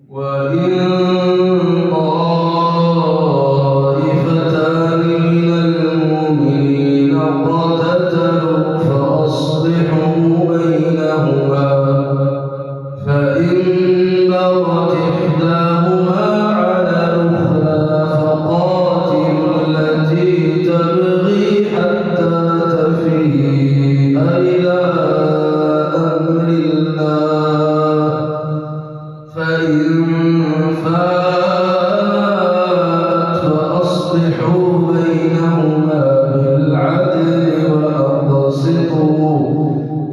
وإن طائفتان من المؤمنين اقتتلوا فأصلحوا بينهما فإن بغت إحداهما على الأخرى فقاتلوا التي تبغي حتى تفيء إلى أمر الله فإن فاءت فأصلحوا بينهما بالعدل وأقسطوا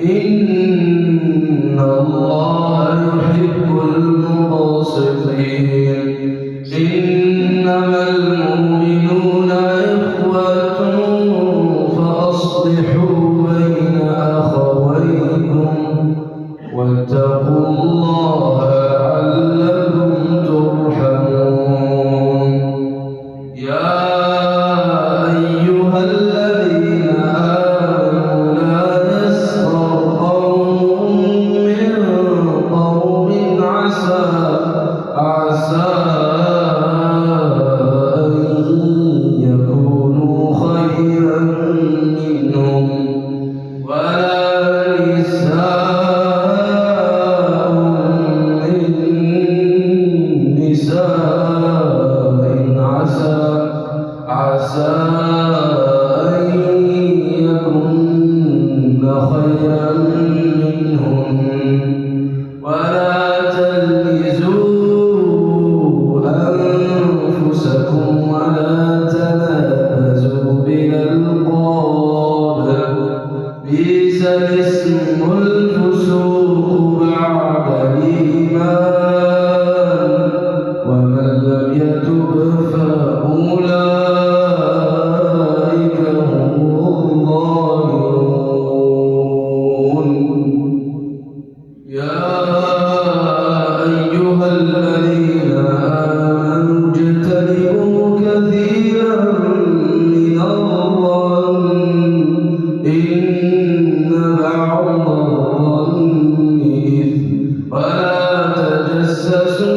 إن الله يحب المقسطين إنما المؤمنون إخوة فأصلحوا بين أخويكم واتقوا الله لعلكم ترحمون يا أيها الذين آمنوا لا يسخر قوم من قوم عسى أن يكونوا خيرا منهم ولا نساء من نساء عسى أن يكن خيرا منهم ولا تلمزوا أنفسكم ولا تنابزوا بالألقاب بئس الاسم الفسوق بعد الإيمان ومن لم يتب فأولئك هم الظالمون يا أيها الذين آمنوا اجتنبوا كثيرا من الظن إن بعض الظن إثم ولا تجسسوا